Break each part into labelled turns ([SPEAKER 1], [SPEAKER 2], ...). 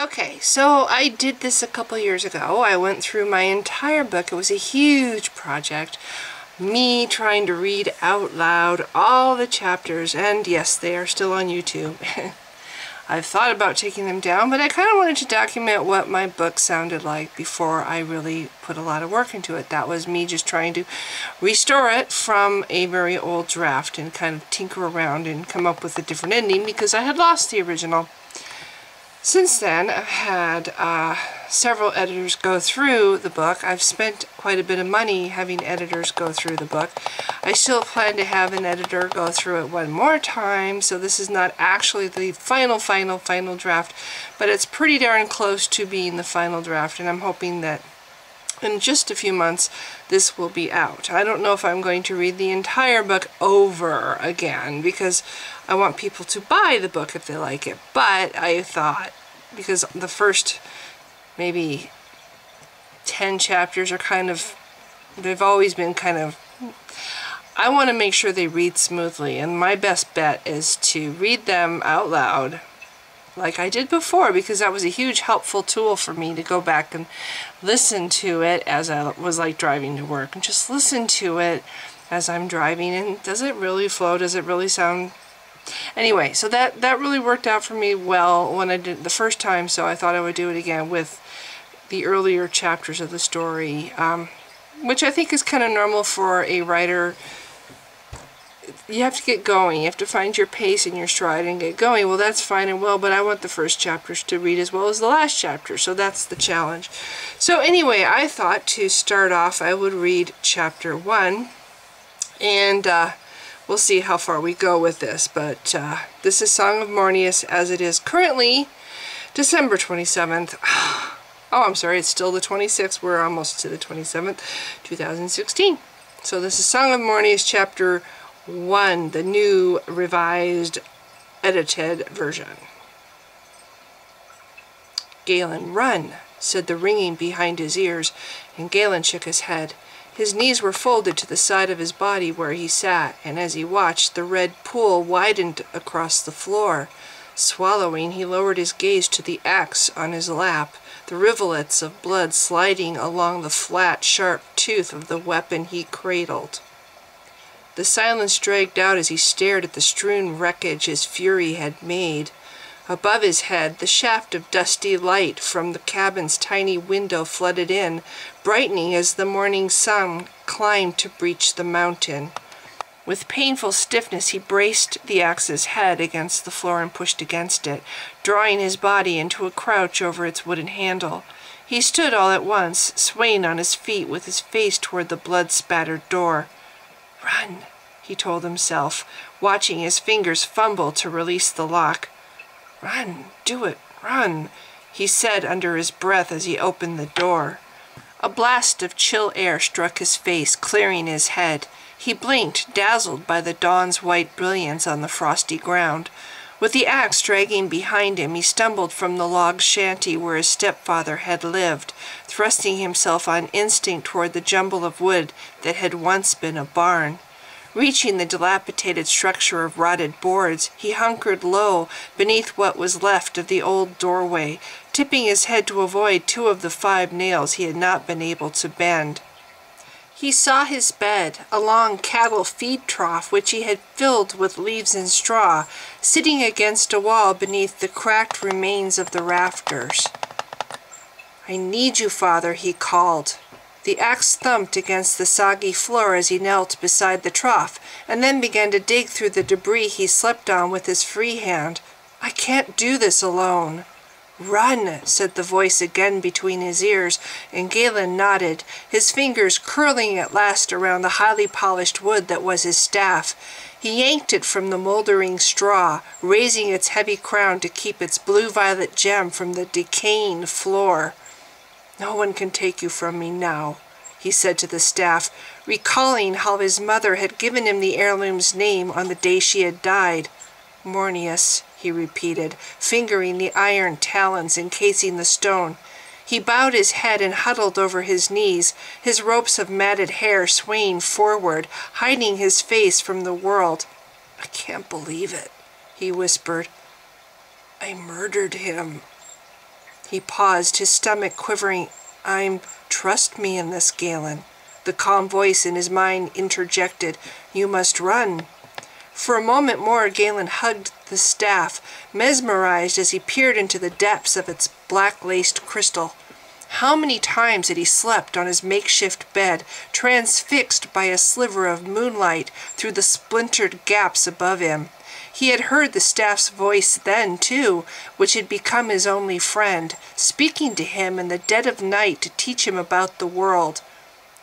[SPEAKER 1] Okay, so I did this a couple years ago. I went through my entire book. It was a huge project. Me trying to read out loud all the chapters, and yes, they are still on YouTube. I've thought about taking them down, but I kind of wanted to document what my book sounded like before I really put a lot of work into it. That was me just trying to restore it from a very old draft and kind of tinker around and come up with a different ending because I had lost the original. Since then, I've had several editors go through the book. I've spent quite a bit of money having editors go through the book. I still plan to have an editor go through it one more time, so this is not actually the final draft, but it's pretty darn close to being the final draft, and I'm hoping that in just a few months this will be out. I don't know if I'm going to read the entire book over again because I want people to buy the book if they like it, but I thought because the first maybe 10 chapters are kind of, they've always been kind of, I want to make sure they read smoothly, and my best bet is to read them out loud like I did before, because that was a huge helpful tool for me to go back and listen to it as I was like driving to work, and just listen to it as I'm driving, and does it really flow? Does it really sound... Anyway, so that really worked out for me well when I did it the first time, so I thought I would do it again with the earlier chapters of the story, which I think is kind of normal for a writer. You have to get going. You have to find your pace and your stride and get going. Well, that's fine and well, but I want the first chapters to read as well as the last chapter, so that's the challenge. So anyway, I thought to start off I would read chapter 1, and we'll see how far we go with this, but this is Song of Mornius as it is currently December 27th. Oh, I'm sorry, it's still the 26th. We're almost to the 27th, 2016. So this is Song of Mornius chapter 1, the new revised edited version. Galen, run, said the ringing behind his ears, and Galen shook his head. His knees were folded to the side of his body where he sat, and as he watched, the red pool widened across the floor. Swallowing, he lowered his gaze to the axe on his lap, the rivulets of blood sliding along the flat, sharp tooth of the weapon he cradled. The silence dragged out as he stared at the strewn wreckage his fury had made. Above his head, the shaft of dusty light from the cabin's tiny window flooded in, brightening as the morning sun climbed to breach the mountain. With painful stiffness, he braced the axe's head against the floor and pushed against it, drawing his body into a crouch over its wooden handle. He stood all at once, swaying on his feet with his face toward the blood-spattered door. Run, he told himself, watching his fingers fumble to release the lock. Run, do it, run, he said under his breath as he opened the door. A blast of chill air struck his face, clearing his head. He blinked, dazzled by the dawn's white brilliance on the frosty ground. With the axe dragging behind him, he stumbled from the log shanty where his stepfather had lived, thrusting himself on instinct toward the jumble of wood that had once been a barn. Reaching the dilapidated structure of rotted boards, he hunkered low beneath what was left of the old doorway, tipping his head to avoid 2 of the 5 nails he had not been able to bend. He saw his bed, a long cattle feed trough which he had filled with leaves and straw, sitting against a wall beneath the cracked remains of the rafters. "I need you, Father," he called. The axe thumped against the soggy floor as he knelt beside the trough, and then began to dig through the debris he slept on with his free hand. "I can't do this alone." "Run," said the voice again between his ears, and Galen nodded, his fingers curling at last around the highly polished wood that was his staff. He yanked it from the moldering straw, raising its heavy crown to keep its blue-violet gem from the decaying floor. "No one can take you from me now," he said to the staff, recalling how his mother had given him the heirloom's name on the day she had died. "Mornius," he repeated, fingering the iron talons encasing the stone. He bowed his head and huddled over his knees, his ropes of matted hair swaying forward, hiding his face from the world. "I can't believe it," he whispered. "I murdered him." He paused, his stomach quivering. Trust me in this, Galen." The calm voice in his mind interjected. "You must run." For a moment more Galen hugged the staff, mesmerized as he peered into the depths of its black-laced crystal. How many times had he slept on his makeshift bed, transfixed by a sliver of moonlight through the splintered gaps above him. He had heard the staff's voice then, too, which had become his only friend, speaking to him in the dead of night to teach him about the world.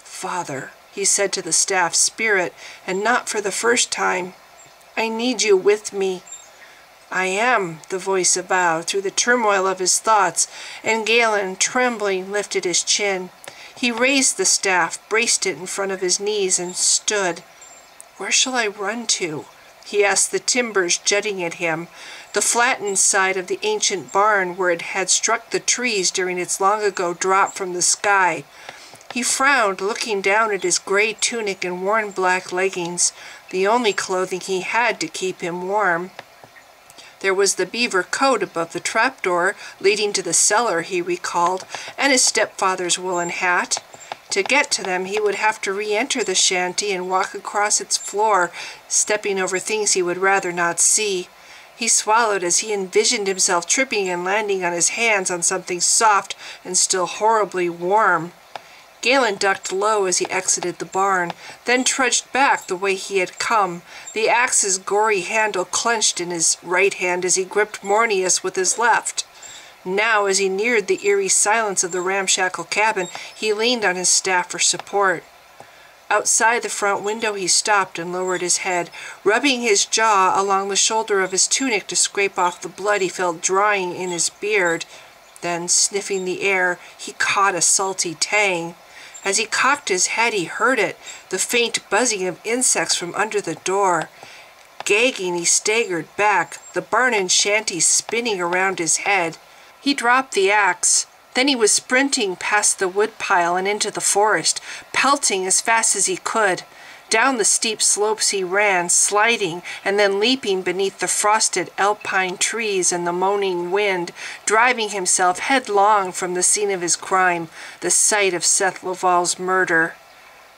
[SPEAKER 1] "Father," he said to the staff's spirit, and not for the first time, "I need you with me." "I am," the voice avowed through the turmoil of his thoughts, and Galen, trembling, lifted his chin. He raised the staff, braced it in front of his knees, and stood. "Where shall I run to?" he asked the timbers jutting at him, the flattened side of the ancient barn where it had struck the trees during its long-ago drop from the sky. He frowned, looking down at his gray tunic and worn black leggings, the only clothing he had to keep him warm. There was the beaver coat above the trapdoor leading to the cellar, he recalled, and his stepfather's woolen hat. To get to them, he would have to re-enter the shanty and walk across its floor, stepping over things he would rather not see. He swallowed as he envisioned himself tripping and landing on his hands on something soft and still horribly warm. Galen ducked low as he exited the barn, then trudged back the way he had come, the axe's gory handle clenched in his right hand as he gripped Mornius with his left. Now, as he neared the eerie silence of the ramshackle cabin, he leaned on his staff for support. Outside the front window he stopped and lowered his head, rubbing his jaw along the shoulder of his tunic to scrape off the blood he felt drying in his beard. Then, sniffing the air, he caught a salty tang. As he cocked his head, he heard it, the faint buzzing of insects from under the door. Gagging, he staggered back, the barn and shanty spinning around his head. He dropped the axe. Then he was sprinting past the woodpile and into the forest, pelting as fast as he could. Down the steep slopes he ran, sliding and then leaping beneath the frosted alpine trees and the moaning wind, driving himself headlong from the scene of his crime, the site of Seth Laval's murder.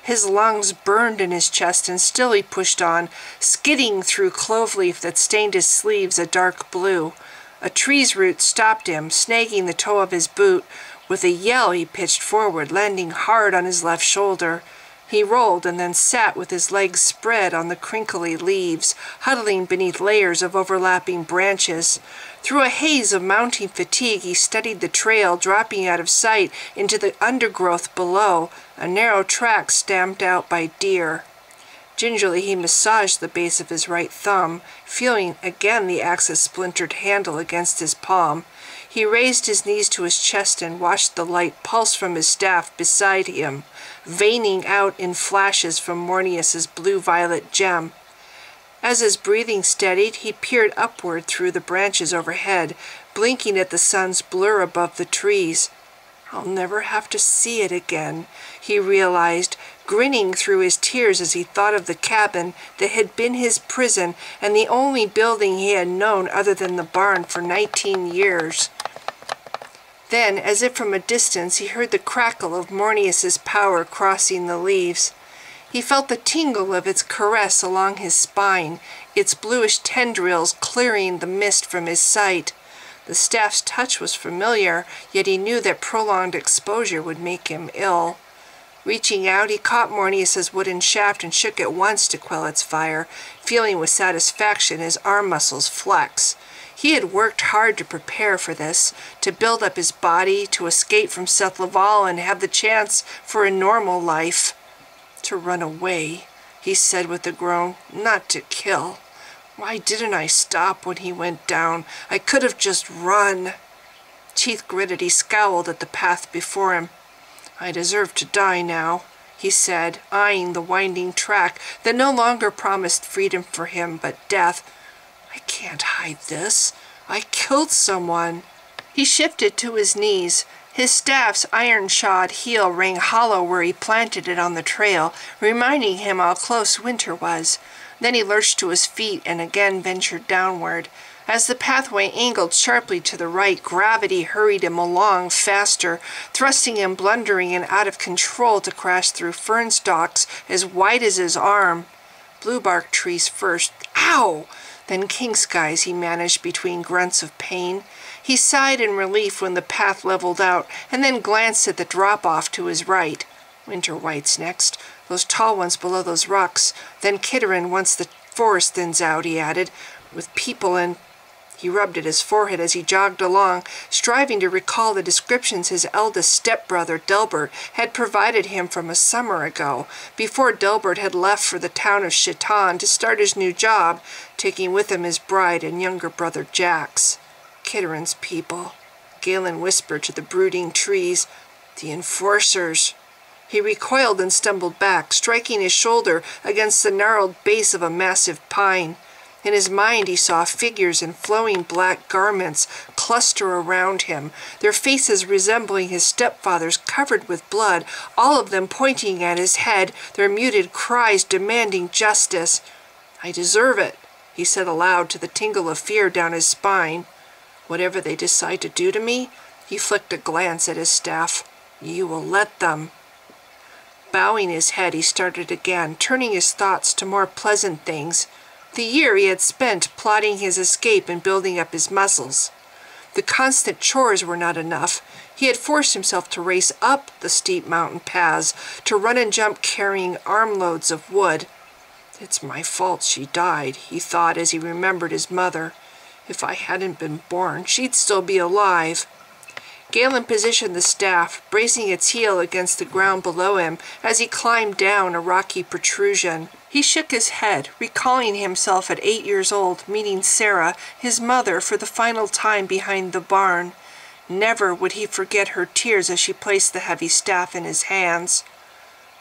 [SPEAKER 1] His lungs burned in his chest, and still he pushed on, skidding through cloveleaf that stained his sleeves a dark blue. A tree's root stopped him, snagging the toe of his boot. With a yell he pitched forward, landing hard on his left shoulder. He rolled and then sat with his legs spread on the crinkly leaves, huddling beneath layers of overlapping branches. Through a haze of mounting fatigue he studied the trail, dropping out of sight into the undergrowth below, a narrow track stamped out by deer. Gingerly he massaged the base of his right thumb, feeling again the axe's splintered handle against his palm. He raised his knees to his chest and watched the light pulse from his staff beside him, veining out in flashes from Mornius's blue-violet gem. As his breathing steadied, he peered upward through the branches overhead, blinking at the sun's blur above the trees. I'll never have to see it again, he realized, grinning through his tears as he thought of the cabin that had been his prison and the only building he had known other than the barn for 19 years. Then, as if from a distance, he heard the crackle of Mornius's power crossing the leaves. He felt the tingle of its caress along his spine, its bluish tendrils clearing the mist from his sight. The staff's touch was familiar, yet he knew that prolonged exposure would make him ill. Reaching out, he caught Mornius's wooden shaft and shook it once to quell its fire, feeling with satisfaction his arm muscles flex. He had worked hard to prepare for this, to build up his body, to escape from Seth Laval and have the chance for a normal life. To run away, he said with a groan, not to kill. Why didn't I stop when he went down? I could have just run. Teeth gritted, he scowled at the path before him. I deserve to die now, he said, eyeing the winding track that no longer promised freedom for him, but death. I can't hide this. I killed someone. He shifted to his knees. His staff's iron-shod heel rang hollow where he planted it on the trail, reminding him how close winter was. Then he lurched to his feet and again ventured downward. As the pathway angled sharply to the right, gravity hurried him along faster, thrusting him blundering and out of control to crash through fern stalks as wide as his arm. Bluebark trees first. Ow! Then king skies, he managed between grunts of pain. He sighed in relief when the path leveled out, and then glanced at the drop-off to his right. Winter whites next, those tall ones below those rocks, then Kitterin once the forest thins out, he added, with people and... He rubbed at his forehead as he jogged along, striving to recall the descriptions his eldest stepbrother, Delbert, had provided him from a summer ago, before Delbert had left for the town of Chiton to start his new job, taking with him his bride and younger brother Jax. Kitterin's people. Galen whispered to the brooding trees, the enforcers. He recoiled and stumbled back, striking his shoulder against the gnarled base of a massive pine. In his mind he saw figures in flowing black garments cluster around him, their faces resembling his stepfather's covered with blood, all of them pointing at his head, their muted cries demanding justice. I deserve it, he said aloud to the tingle of fear down his spine. Whatever they decide to do to me, he flicked a glance at his staff. You will let them. Bowing his head, he started again, turning his thoughts to more pleasant things. The year he had spent plotting his escape and building up his muscles. The constant chores were not enough. He had forced himself to race up the steep mountain paths, to run and jump carrying armloads of wood. It's my fault she died, he thought as he remembered his mother. If I hadn't been born, she'd still be alive. Galen positioned the staff, bracing its heel against the ground below him as he climbed down a rocky protrusion. He shook his head, recalling himself at 8 years old, meeting Sarah, his mother, for the final time behind the barn. Never would he forget her tears as she placed the heavy staff in his hands.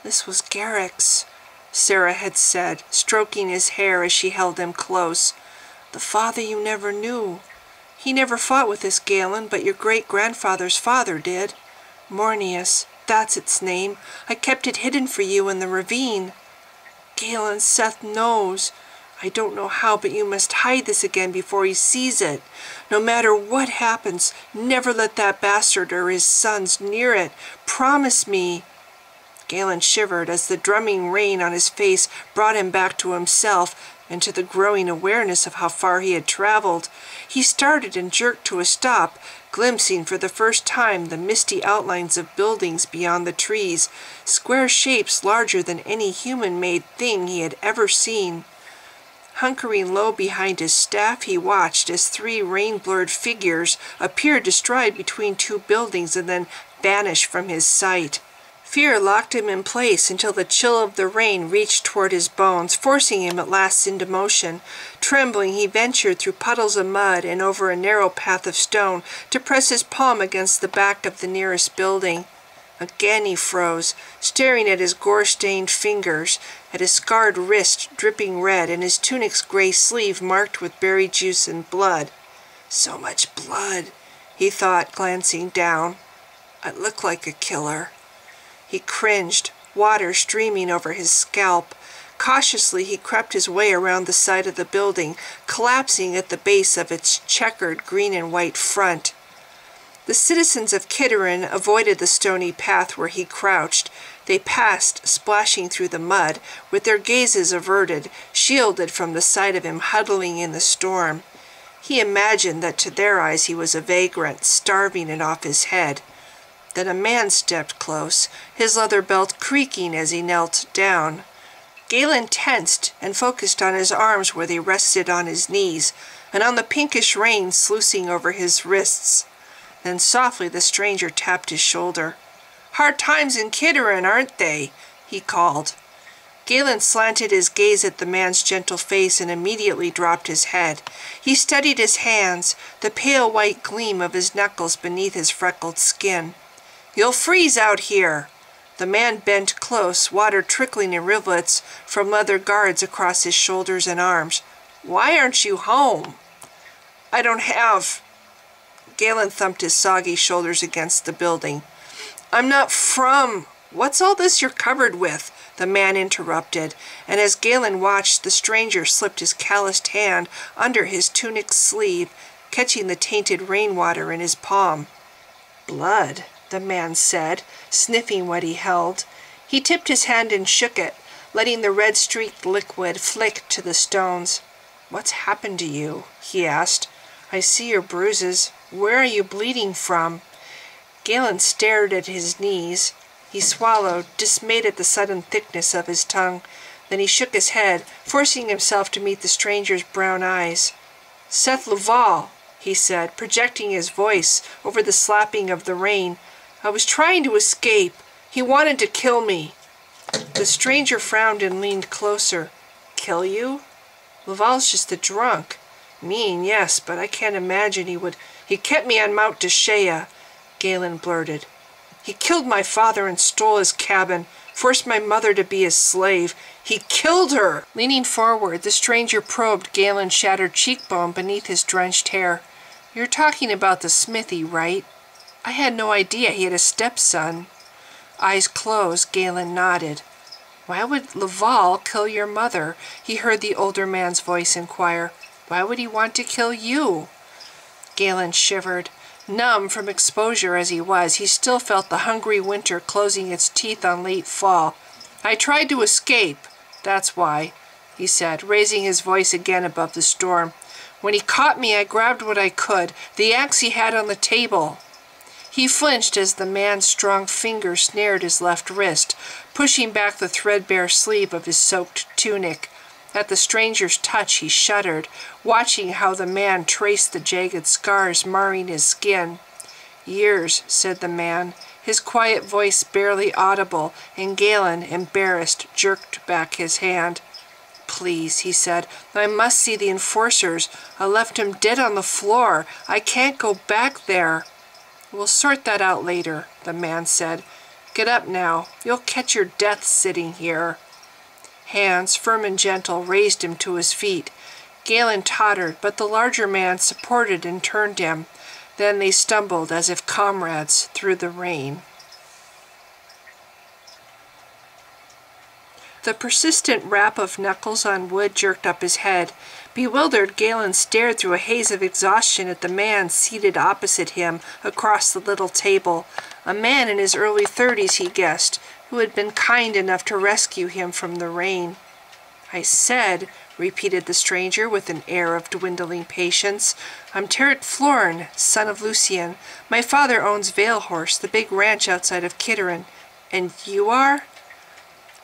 [SPEAKER 1] This was Garrick's, Sarah had said, stroking his hair as she held him close. The father you never knew. He never fought with this Galen, but your great-grandfather's father did. Mornius, that's its name. I kept it hidden for you in the ravine. Galen, Seth knows. I don't know how, but you must hide this again before he sees it. No matter what happens, never let that bastard or his sons near it. Promise me. Galen shivered as the drumming rain on his face brought him back to himself and to the growing awareness of how far he had traveled. He started and jerked to a stop, glimpsing for the first time the misty outlines of buildings beyond the trees, square shapes larger than any human-made thing he had ever seen. Hunkering low behind his staff, he watched as 3 rain-blurred figures appeared to stride between 2 buildings and then vanish from his sight. Fear locked him in place until the chill of the rain reached toward his bones, forcing him at last into motion. Trembling, he ventured through puddles of mud and over a narrow path of stone to press his palm against the back of the nearest building. Again he froze, staring at his gore-stained fingers, at his scarred wrist dripping red, and his tunic's gray sleeve marked with berry juice and blood. So much blood, he thought, glancing down. I look like a killer. He cringed, water streaming over his scalp. Cautiously he crept his way around the side of the building, collapsing at the base of its checkered green and white front. The citizens of Kitterin avoided the stony path where he crouched. They passed, splashing through the mud, with their gazes averted, shielded from the sight of him huddling in the storm. He imagined that to their eyes he was a vagrant, starving and off his head. Then a man stepped close, his leather belt creaking as he knelt down. Galen tensed and focused on his arms where they rested on his knees, and on the pinkish rain sluicing over his wrists. Then softly the stranger tapped his shoulder. "Hard times in Kitterin, aren't they?" he called. Galen slanted his gaze at the man's gentle face and immediately dropped his head. He steadied his hands, the pale white gleam of his knuckles beneath his freckled skin. "You'll freeze out here." The man bent close, water trickling in rivulets from leather guards across his shoulders and arms. "Why aren't you home?" "I don't have..." Galen thumped his soggy shoulders against the building. "I'm not from..." "What's all this you're covered with?" the man interrupted, and as Galen watched, the stranger slipped his calloused hand under his tunic sleeve, catching the tainted rainwater in his palm. "Blood," the man said, sniffing what he held. He tipped his hand and shook it, letting the red-streaked liquid flick to the stones. "What's happened to you?" he asked. "I see your bruises. Where are you bleeding from?" Galen stared at his knees. He swallowed, dismayed at the sudden thickness of his tongue. Then he shook his head, forcing himself to meet the stranger's brown eyes. "Seth Laval," he said, projecting his voice over the slapping of the rain. "I was trying to escape. He wanted to kill me." The stranger frowned and leaned closer. "Kill you? Laval's just a drunk. Mean, yes, but I can't imagine he would..." "He kept me on Mount Deshea," Galen blurted. "He killed my father and stole his cabin, forced my mother to be his slave. He killed her!" Leaning forward, the stranger probed Galen's shattered cheekbone beneath his drenched hair. "You're talking about the smithy, right? I had no idea he had a stepson." Eyes closed, Galen nodded. "Why would Laval kill your mother?" he heard the older man's voice inquire. "Why would he want to kill you?" Galen shivered. Numb from exposure as he was, he still felt the hungry winter closing its teeth on late fall. "I tried to escape, that's why," he said, raising his voice again above the storm. "When he caught me, I grabbed what I could, the axe he had on the table." He flinched as the man's strong finger snared his left wrist, pushing back the threadbare sleeve of his soaked tunic. At the stranger's touch he shuddered, watching how the man traced the jagged scars marring his skin. "Years," said the man, his quiet voice barely audible, and Galen, embarrassed, jerked back his hand. "Please," he said, "I must see the enforcers. I left him dead on the floor. I can't go back there." "We'll sort that out later," the man said. "Get up now. You'll catch your death sitting here." Hands, firm and gentle, raised him to his feet. Galen tottered, but the larger man supported and turned him. Then they stumbled as if comrades through the rain. The persistent rap of knuckles on wood jerked up his head. Bewildered, Galen stared through a haze of exhaustion at the man seated opposite him across the little table. A man in his early 30s, he guessed, who had been kind enough to rescue him from the rain. "I said," repeated the stranger with an air of dwindling patience, "I'm Terret Florin, son of Lucien. My father owns Vale Horse, the big ranch outside of Kitterin. And you are?"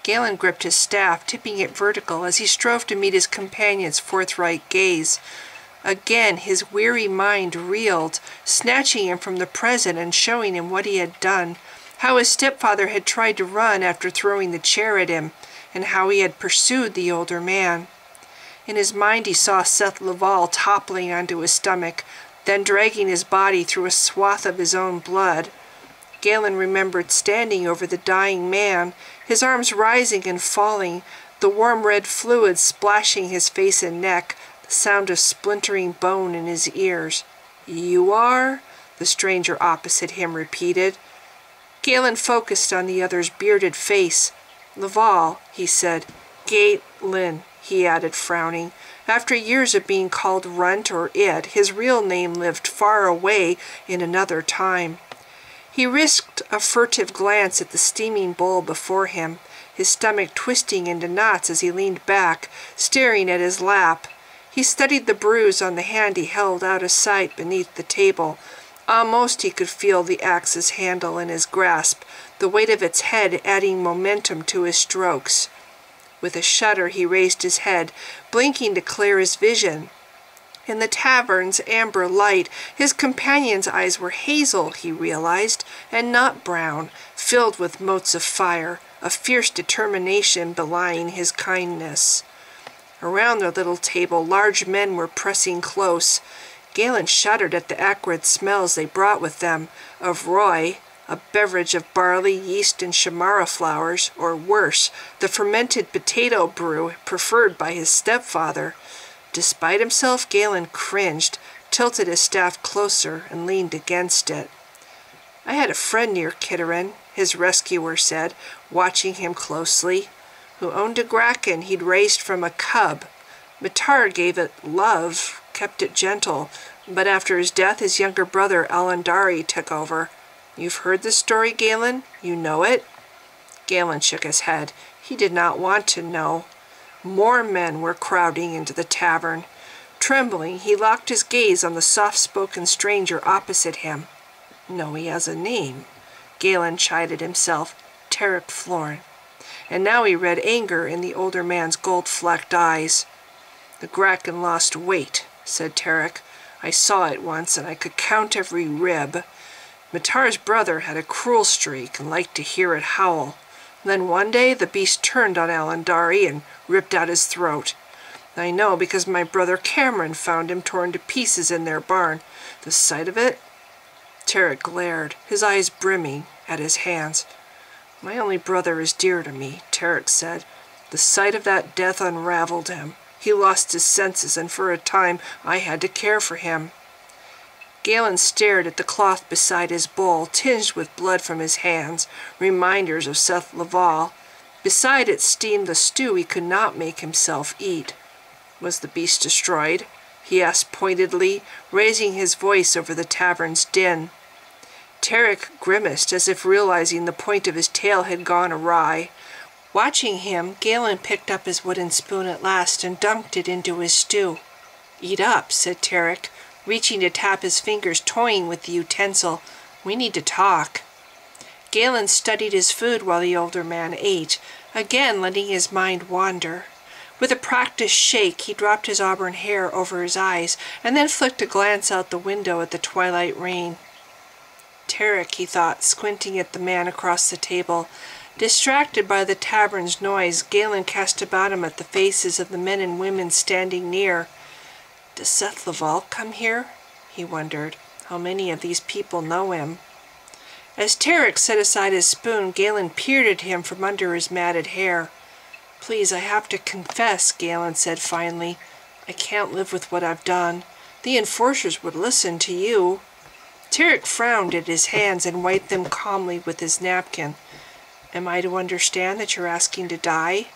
[SPEAKER 1] Galen gripped his staff, tipping it vertical as he strove to meet his companion's forthright gaze. Again his weary mind reeled, snatching him from the present and showing him what he had done, how his stepfather had tried to run after throwing the chair at him, and how he had pursued the older man. In his mind he saw Seth Laval toppling onto his stomach, then dragging his body through a swath of his own blood. Galen remembered standing over the dying man, his arms rising and falling, the warm red fluid splashing his face and neck, the sound of splintering bone in his ears. "You are?" the stranger opposite him repeated. Galen focused on the other's bearded face. "Laval," he said. "Galen," he added, frowning. After years of being called Runt or It, his real name lived far away in another time. He risked a furtive glance at the steaming bowl before him, his stomach twisting into knots as he leaned back, staring at his lap. He studied the bruise on the hand he held out of sight beneath the table. Almost he could feel the axe's handle in his grasp, the weight of its head adding momentum to his strokes. With a shudder he raised his head, blinking to clear his vision. In the tavern's amber light, his companion's eyes were hazel, he realized, and not brown, filled with motes of fire, a fierce determination belying his kindness. Around their little table, large men were pressing close. Galen shuddered at the acrid smells they brought with them, of Roy, a beverage of barley, yeast, and shamara flowers, or worse, the fermented potato brew preferred by his stepfather. Despite himself, Galen cringed, tilted his staff closer, and leaned against it. "I had a friend near Kitterin," his rescuer said, watching him closely, "who owned a gracken he'd raised from a cub. Matar gave it love, kept it gentle, but after his death his younger brother Alandari took over. You've heard the story, Galen? You know it?" Galen shook his head. He did not want to know. More men were crowding into the tavern. Trembling, he locked his gaze on the soft-spoken stranger opposite him. "No, he has a name," Galen chided himself. "Tarek Florin." And now he read anger in the older man's gold-flecked eyes. "The gracken lost weight," said Tarek. "I saw it once, and I could count every rib. Matar's brother had a cruel streak and liked to hear it howl. Then one day the beast turned on Alandari and ripped out his throat. I know because my brother Cameron found him torn to pieces in their barn. The sight of it—" Tarek glared, his eyes brimming, at his hands. "My only brother is dear to me," Tarek said. "The sight of that death unraveled him. He lost his senses, and for a time I had to care for him." Galen stared at the cloth beside his bowl, tinged with blood from his hands, reminders of Seth Laval. Beside it steamed the stew he could not make himself eat. "Was the beast destroyed?" he asked pointedly, raising his voice over the tavern's din. Tarek grimaced as if realizing the point of his tale had gone awry. Watching him, Galen picked up his wooden spoon at last and dunked it into his stew. "Eat up," said Tarek, reaching to tap his fingers, toying with the utensil. "We need to talk." Galen studied his food while the older man ate, again letting his mind wander. With a practiced shake, he dropped his auburn hair over his eyes, and then flicked a glance out the window at the twilight rain. Tarek, he thought, squinting at the man across the table. Distracted by the tavern's noise, Galen cast about him at the faces of the men and women standing near. "Does Seth Laval come here?" he wondered. "How many of these people know him?" As Tarek set aside his spoon, Galen peered at him from under his matted hair. "Please, I have to confess," Galen said finally. "I can't live with what I've done. The enforcers would listen to you." Tarek frowned at his hands and wiped them calmly with his napkin. "Am I to understand that you're asking to die?"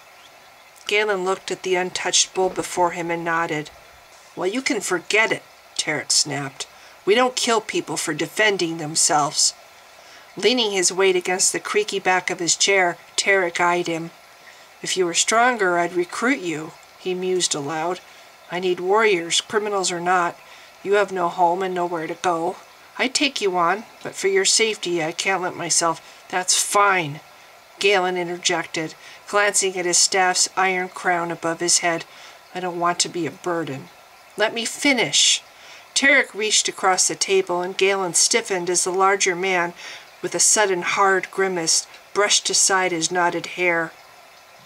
[SPEAKER 1] Galen looked at the untouched bowl before him and nodded. "Well, you can forget it," Tarek snapped. "We don't kill people for defending themselves." Leaning his weight against the creaky back of his chair, Tarek eyed him. "If you were stronger, I'd recruit you," he mused aloud. "I need warriors, criminals or not. You have no home and nowhere to go. I'd take you on, but for your safety I can't let myself—" "That's fine," Galen interjected, glancing at his staff's iron crown above his head. "I don't want to be a burden." "Let me finish." Tarek reached across the table, and Galen stiffened as the larger man, with a sudden hard grimace, brushed aside his knotted hair.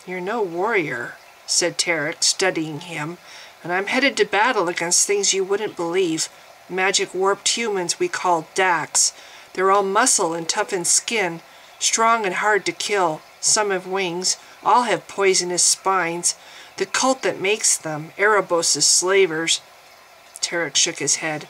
[SPEAKER 1] "You're no warrior," said Tarek, studying him, "and I'm headed to battle against things you wouldn't believe. Magic-warped humans we call Dax. They're all muscle and toughened skin, strong and hard to kill. Some have wings, all have poisonous spines. The cult that makes them, Erebos' slavers." Tarek shook his head.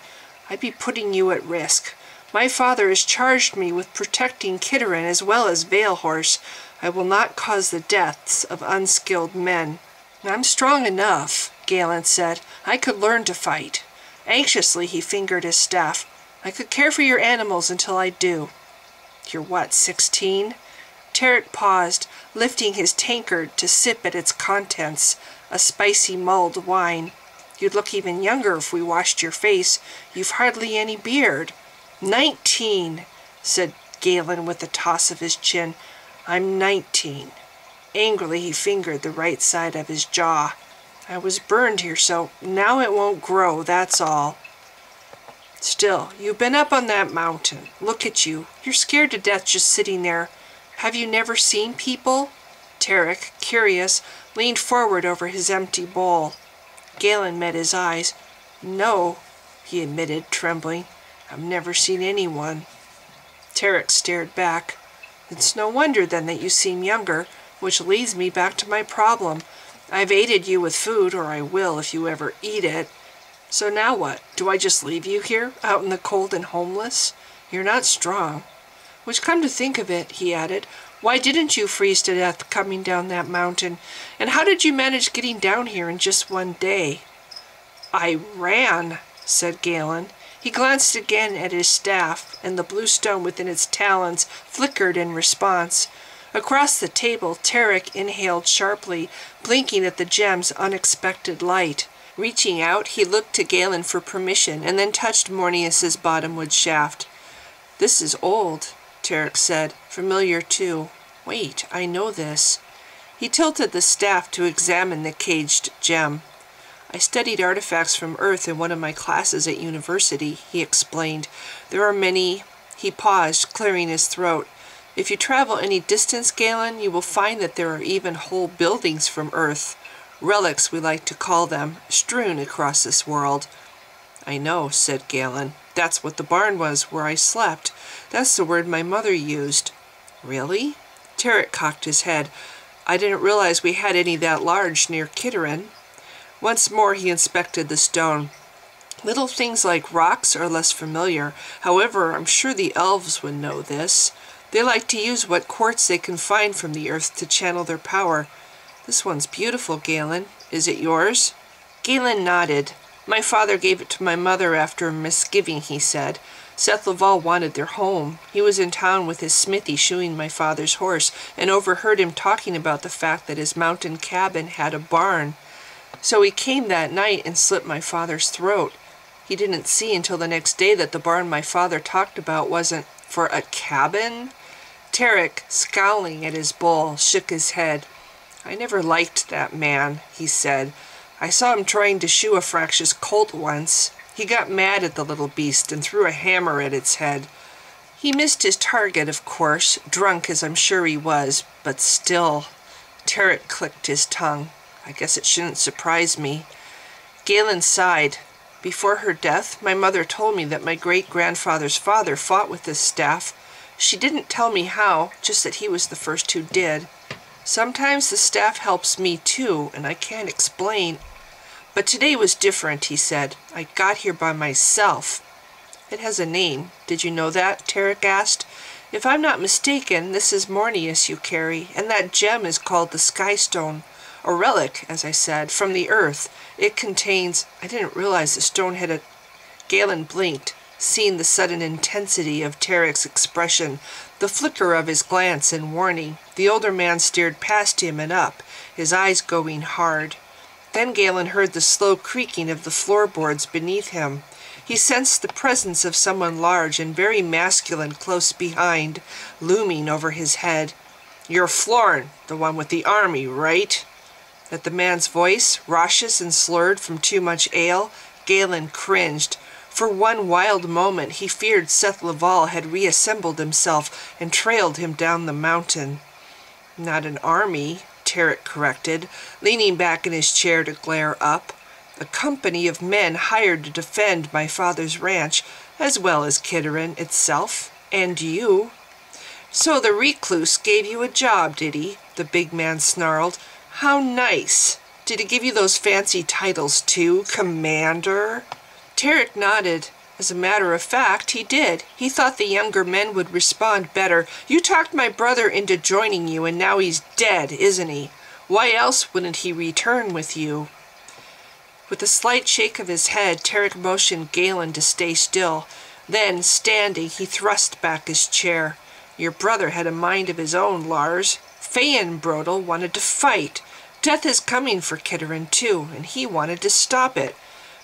[SPEAKER 1] "I'd be putting you at risk. My father has charged me with protecting Kitterin as well as Veilhorse. I will not cause the deaths of unskilled men." "I'm strong enough," Galen said. "I could learn to fight." Anxiously he fingered his staff. "I could care for your animals until I do." "You're what, 16? Tarek paused, lifting his tankard to sip at its contents, a spicy mulled wine. "You'd look even younger if we washed your face. You've hardly any beard." 19, said Galen with a toss of his chin. "I'm 19. Angrily he fingered the right side of his jaw. "I was burned here, so now it won't grow, that's all." "Still, you've been up on that mountain. Look at you. You're scared to death just sitting there. Have you never seen people?" Tarek, curious, leaned forward over his empty bowl. Galen met his eyes. "No," he admitted, trembling. "I've never seen anyone." Tarek stared back. "It's no wonder then that you seem younger, which leads me back to my problem. I've aided you with food, or I will if you ever eat it. So now what? Do I just leave you here, out in the cold and homeless? You're not strong. Which, come to think of it," he added, "why didn't you freeze to death coming down that mountain? And how did you manage getting down here in just one day?" "I ran," said Galen. He glanced again at his staff, and the blue stone within its talons flickered in response. Across the table, Tarek inhaled sharply, blinking at the gem's unexpected light. Reaching out, he looked to Galen for permission, and then touched Mornius's bottomwood shaft. "This is old," Tarek said. "Familiar, too. Wait, I know this." He tilted the staff to examine the caged gem. "I studied artifacts from Earth in one of my classes at university," he explained. "There are many—" He paused, clearing his throat. "If you travel any distance, Galen, you will find that there are even whole buildings from Earth. Relics, we like to call them, strewn across this world." "I know," said Galen. "That's what the barn was, where I slept. That's the word my mother used." "Really?" Tarek cocked his head. "I didn't realize we had any that large near Kitterin." Once more he inspected the stone. "Little things like rocks are less familiar. However, I'm sure the elves would know this. They like to use what quartz they can find from the earth to channel their power. This one's beautiful, Galen. Is it yours?" Galen nodded. "My father gave it to my mother after a misgiving," he said. "Seth Laval wanted their home. He was in town with his smithy shoeing my father's horse, and overheard him talking about the fact that his mountain cabin had a barn. So he came that night and slit my father's throat. He didn't see until the next day that the barn my father talked about wasn't for a cabin." Tarek, scowling at his bowl, shook his head. "I never liked that man," he said. "I saw him trying to shoe a fractious colt once. He got mad at the little beast and threw a hammer at its head. He missed his target, of course, drunk as I'm sure he was, but still." Tarek clicked his tongue. "I guess it shouldn't surprise me." Galen sighed. "Before her death, my mother told me that my great-grandfather's father fought with this staff. She didn't tell me how, just that he was the first who did. Sometimes the staff helps me too, and I can't explain. But today was different," he said. "I got here by myself." "It has a name. Did you know that?" Tarek asked. "If I'm not mistaken, this is Mornius you carry, and that gem is called the Sky Stone. A relic, as I said, from the earth. It contains— I didn't realize the stone had a—" Galen blinked, seeing the sudden intensity of Tarek's expression, the flicker of his glance in warning. The older man stared past him and up, his eyes going hard. Then Galen heard the slow creaking of the floorboards beneath him. He sensed the presence of someone large and very masculine close behind, looming over his head. "You're Florin, the one with the army, right?" At the man's voice, raucous and slurred from too much ale, Galen cringed. For one wild moment he feared Seth Laval had reassembled himself and trailed him down the mountain. "Not an army," Tarek corrected, leaning back in his chair to glare up. "A company of men hired to defend my father's ranch, as well as Kitterin itself, and you." "So the recluse gave you a job, did he?" the big man snarled. "How nice. Did he give you those fancy titles too, Commander?" Tarek nodded. As a matter of fact, he did. He thought the younger men would respond better. You talked my brother into joining you, and now he's dead, isn't he? Why else wouldn't he return with you? With a slight shake of his head, Tarek motioned Galen to stay still. Then, standing, he thrust back his chair. Your brother had a mind of his own, Lars. Fayen Brodel wanted to fight. Death is coming for Kitterin too, and he wanted to stop it.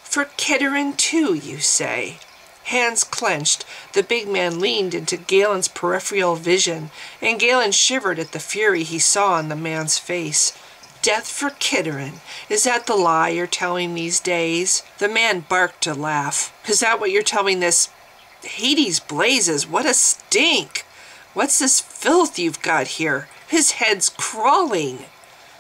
[SPEAKER 1] For Kitterin too, you say? Hands clenched, the big man leaned into Galen's peripheral vision, and Galen shivered at the fury he saw on the man's face. Death for Kitterin. Is that the lie you're telling these days? The man barked to laugh. Is that what you're telling this? Hades blazes, what a stink! What's this filth you've got here? His head's crawling.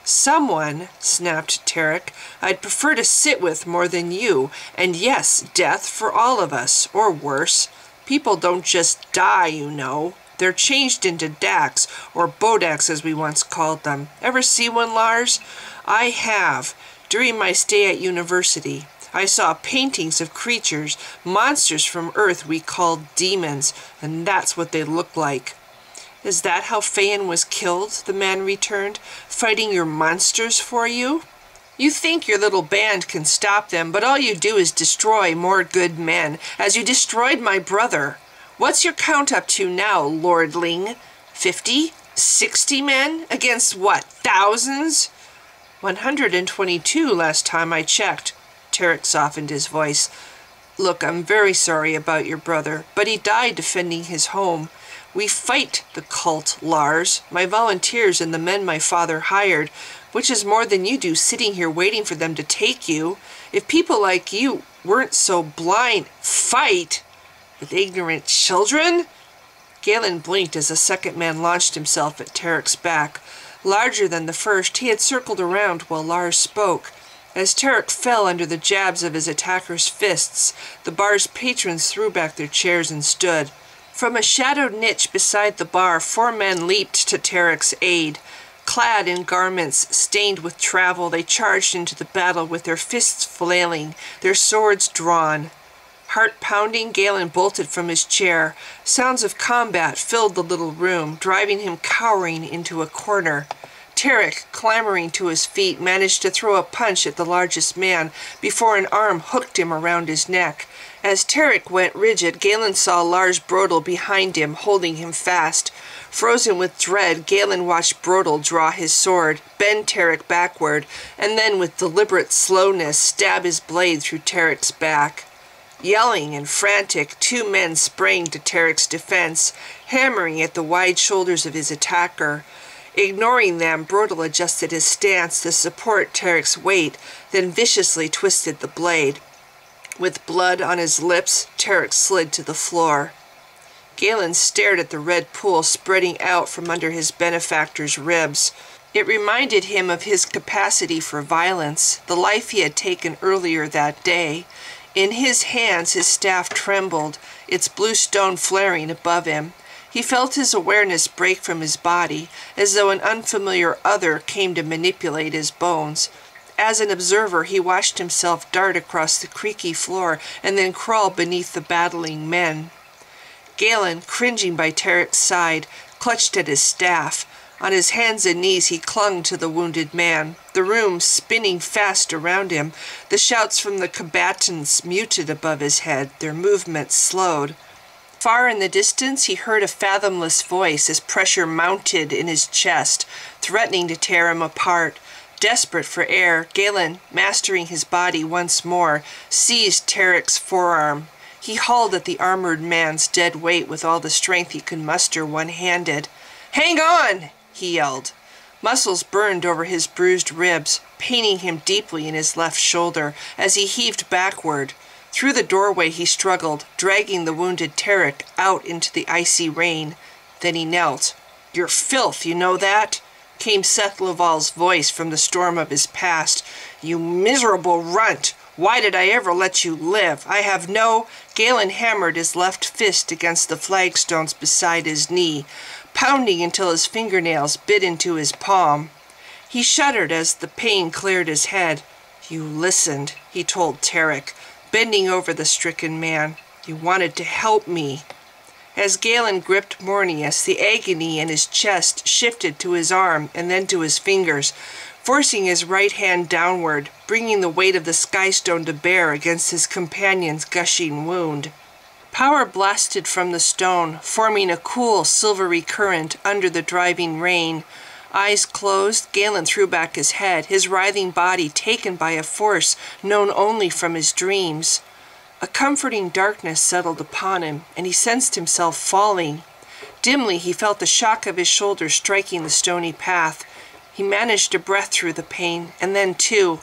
[SPEAKER 1] Someone, snapped Tarek, I'd prefer to sit with more than you, and yes, death for all of us, or worse. People don't just die, you know. They're changed into Dax, or Bodax as we once called them. Ever see one, Lars? I have. During my stay at university, I saw paintings of creatures, monsters from Earth we called demons, and that's what they look like. Is that how Fayen was killed? The man returned, fighting your monsters for you? You think your little band can stop them, but all you do is destroy more good men, as you destroyed my brother. What's your count up to now, lordling? 50? 60 men? Against what, thousands? 122 last time I checked. Tarek softened his voice. Look, I'm very sorry about your brother, but he died defending his home. We fight the cult, Lars, my volunteers and the men my father hired, which is more than you do sitting here waiting for them to take you. If people like you weren't so blind, fight with ignorant children? Galen blinked as the second man launched himself at Tarek's back. Larger than the first, he had circled around while Lars spoke. As Tarek fell under the jabs of his attacker's fists, the bar's patrons threw back their chairs and stood. From a shadowed niche beside the bar, 4 men leaped to Tarek's aid. Clad in garments stained with travel, they charged into the battle with their fists flailing, their swords drawn. Heart-pounding, Galen bolted from his chair. Sounds of combat filled the little room, driving him cowering into a corner. Tarek, clambering to his feet, managed to throw a punch at the largest man before an arm hooked him around his neck. As Tarek went rigid, Galen saw Lars Brodel behind him, holding him fast. Frozen with dread, Galen watched Brodel draw his sword, bend Tarek backward, and then with deliberate slowness stab his blade through Tarek's back. Yelling and frantic, 2 men sprang to Tarek's defense, hammering at the wide shoulders of his attacker. Ignoring them, Brodel adjusted his stance to support Tarek's weight, then viciously twisted the blade. With blood on his lips, Tarek slid to the floor. Galen stared at the red pool spreading out from under his benefactor's ribs. It reminded him of his capacity for violence, the life he had taken earlier that day. In his hands, his staff trembled, its blue stone flaring above him. He felt his awareness break from his body, as though an unfamiliar other came to manipulate his bones. As an observer, he watched himself dart across the creaky floor and then crawl beneath the battling men. Galen, cringing by Tarek's side, clutched at his staff. On his hands and knees he clung to the wounded man, the room spinning fast around him. The shouts from the combatants muted above his head, their movements slowed. Far in the distance he heard a fathomless voice as pressure mounted in his chest, threatening to tear him apart. Desperate for air, Galen, mastering his body once more, seized Tarek's forearm. He hauled at the armored man's dead weight with all the strength he could muster one-handed. "Hang on!" he yelled. Muscles burned over his bruised ribs, paining him deeply in his left shoulder as he heaved backward. Through the doorway he struggled, dragging the wounded Tarek out into the icy rain. Then he knelt. "You're filth, you know that?" came Seth Laval's voice from the storm of his past. "You miserable runt! Why did I ever let you live? I have no—" Galen hammered his left fist against the flagstones beside his knee, pounding until his fingernails bit into his palm. He shuddered as the pain cleared his head. "You listened," he told Tarek, bending over the stricken man. You wanted to help me. As Galen gripped Mornius, the agony in his chest shifted to his arm and then to his fingers, forcing his right hand downward, bringing the weight of the Skystone to bear against his companion's gushing wound. Power blasted from the stone, forming a cool, silvery current under the driving rain. Eyes closed, Galen threw back his head, his writhing body taken by a force known only from his dreams. A comforting darkness settled upon him, and he sensed himself falling. Dimly he felt the shock of his shoulders striking the stony path. He managed to breath through the pain, and then two.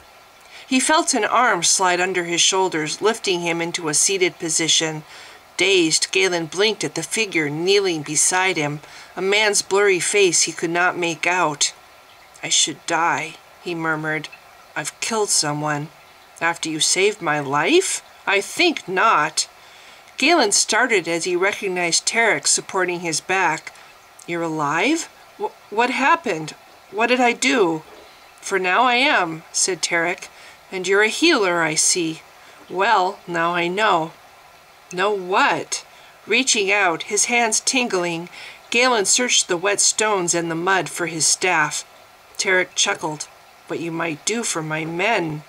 [SPEAKER 1] He felt an arm slide under his shoulders, lifting him into a seated position. Dazed, Galen blinked at the figure kneeling beside him, a man's blurry face he could not make out. "I should die," he murmured. "I've killed someone." "After you saved my life? I think not." Galen started as he recognized Tarek supporting his back. "You're alive? What happened? What did I do?" "For now I am," said Tarek. "And you're a healer, I see. Well, now I know." "Know what?" Reaching out, his hands tingling, Galen searched the wet stones and the mud for his staff. Tarek chuckled. "What you might do for my men."